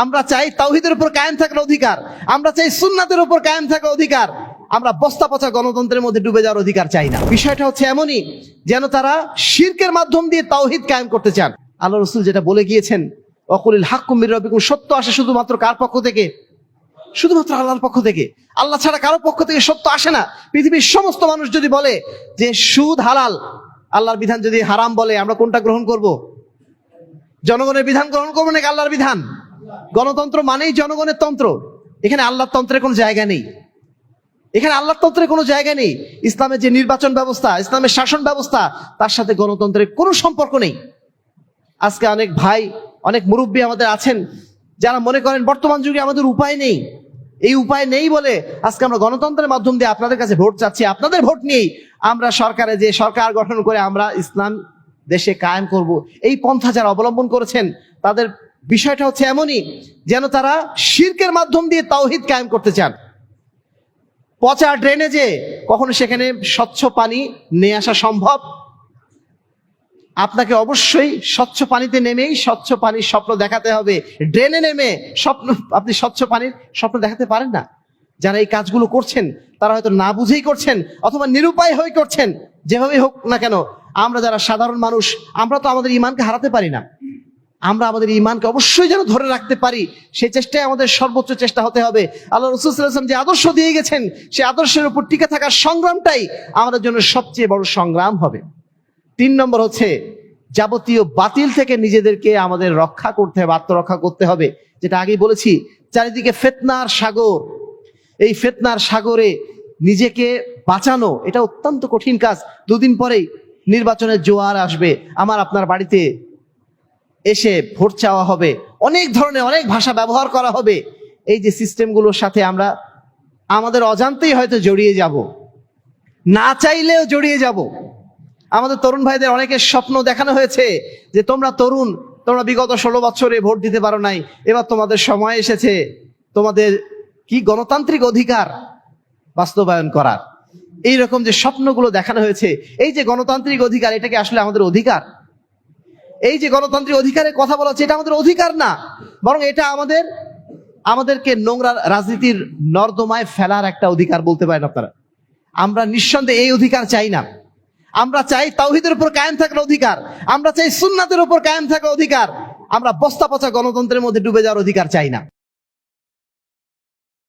আমরা চাই তাওহীদের উপর কায়েম থাকার অধিকার, আমরা চাই সুন্নাতের উপর কায়েম থাকার অধিকার। আমরা বস্তা পচা গণতন্ত্রের মধ্যে ডুবে যাওয়ার অধিকার চাই না। বিষয়টা হচ্ছে এমনই যেন তারা শিরকের মাধ্যম দিয়ে তাওহীদ কায়েম করতে চান। আল্লাহ রাসূল যেটা বলে গিয়েছেন, ওয়াকুলিল হাক্কু মির রাব্বিকুম, সত্য আসে শুধুমাত্র কার পক্ষ থেকে? শুধুমাত্র আল্লাহর পক্ষ থেকে। আল্লাহ ছাড়া কারো পক্ষ থেকে সত্য আসে না। পৃথিবীর সমস্ত মানুষ যদি বলে যে সুদ হালাল, আল্লাহর বিধান যদি হারাম বলে, আমরা কোনটা গ্রহণ করব? জনগণের বিধান গ্রহণ করবো নাকি আল্লাহর বিধান? গণতন্ত্র মানেই জনগণের তন্ত্র। এখানে আল্লাহর তন্ত্রের কোনো জায়গা নেই। এখানে আল্লাহর তন্ত্রের কোনো জায়গা নেই। ইসলামের যে নির্বাচন ব্যবস্থা, ইসলামের শাসন ব্যবস্থা, তার সাথে গণতন্ত্রের কোনো সম্পর্ক নেই। আজকে অনেক ভাই, অনেক মুরব্বী আমাদের আছেন যারা মনে করেন বর্তমান যুগে আমাদের উপায় নেই। এই উপায় নেই বলে আজকে আমরা গণতন্ত্রের মাধ্যম দিয়ে আপনাদের কাছে ভোট চাচ্ছি। আপনাদের ভোট নিয়েই আমরা সরকারে যে সরকার গঠন করে আমরা ইসলাম দেশে কায়েম করব, এই পন্থা যারা অবলম্বন করেছেন তাদের বিষয়টা হচ্ছে এমনই যেন তারা শিরকের মাধ্যম দিয়ে তাওহীদ কায়েম করতে চান। পচা ড্রেনেজে কখনো সেখানে স্বচ্ছ পানি নিয়ে আসা সম্ভব? আপনাকে অবশ্যই স্বচ্ছ পানিতে নেমেই স্বচ্ছ পানির স্বপ্ন দেখাতে হবে। ড্রেনে নেমে আপনি স্বচ্ছ পানির স্বপ্ন দেখাতে পারেন না। যারা এই কাজগুলো করছেন তারা হয়তো না বুঝেই করছেন অথবা নিরুপায় হয়ে করছেন। যেভাবেই হোক না কেন, আমরা যারা সাধারণ মানুষ, আমরা তো আমাদের ঈমানকে হারাতে পারি না। আমরা আমাদের ঈমানকে অবশ্যই যেন ধরে রাখতে পারি, সেই চেষ্টায় আমাদের সর্বোচ্চ চেষ্টা হতে হবে। আল্লাহ রাসূল সাল্লাল্লাহু আলাইহি ওয়াসাল্লাম যে আদর্শ দিয়ে গেছেন, সেই আদর্শের উপর টিকে থাকার সংগ্রামটাই আমাদের জন্য সবচেয়ে বড় সংগ্রাম হবে। 3 নম্বর হচ্ছে যাবতীয় বাতিল থেকে নিজেদেরকে আমাদের রক্ষা করতে হবে, আত্মরক্ষা করতে হবে। যেটা আগেই বলেছি, চারিদিকে ফিতনার সাগর। এই ফিতনার সাগরে নিজেকে বাঁচানো এটা অত্যন্ত কঠিন কাজ। 2 দিন পরেই নির্বাচনের জোয়ার আসবে, আমার আপনার বাড়িতে এসে ভোট চাওয়া হবে, অনেক ধরনের অনেক ভাষা ব্যবহার করা হবে। এই যে সিস্টেমগুলোর সাথে আমরা আমাদের অজান্তেই হয়তো জড়িয়ে যাব, না চাইলেও জড়িয়ে যাব। আমাদের তরুণ ভাইদের অনেকের স্বপ্ন দেখানো হয়েছে যে তোমরা তরুণ, তোমরা বিগত 16 বছরে ভোট দিতে পারো নাই, এবার তোমাদের সময় এসেছে তোমাদের কি গণতান্ত্রিক অধিকার বাস্তবায়ন করার। এইরকম যে স্বপ্নগুলো দেখানো হয়েছে, এই যে গণতান্ত্রিক অধিকার, এটা কি আসলে আমাদের অধিকার? এই যে গণতান্ত্রিক অধিকারের কথা বলা হচ্ছে, এটা আমাদের অধিকার না, বরং এটা আমাদেরকে নোংরা রাজনীতির নর্দমায় ফেলার একটা অধিকার বলতে পারেন আপনারা। আমরা নিঃসন্দেহে এই অধিকার চাই না। আমরা চাই তাওহীদের উপর কায়েম থাকার অধিকার, আমরা চাই সুন্নাতের উপর কায়েম থাকার অধিকার। আমরা বস্তা পচা গণতন্ত্রের মধ্যে ডুবে যাওয়ার অধিকার চাই না।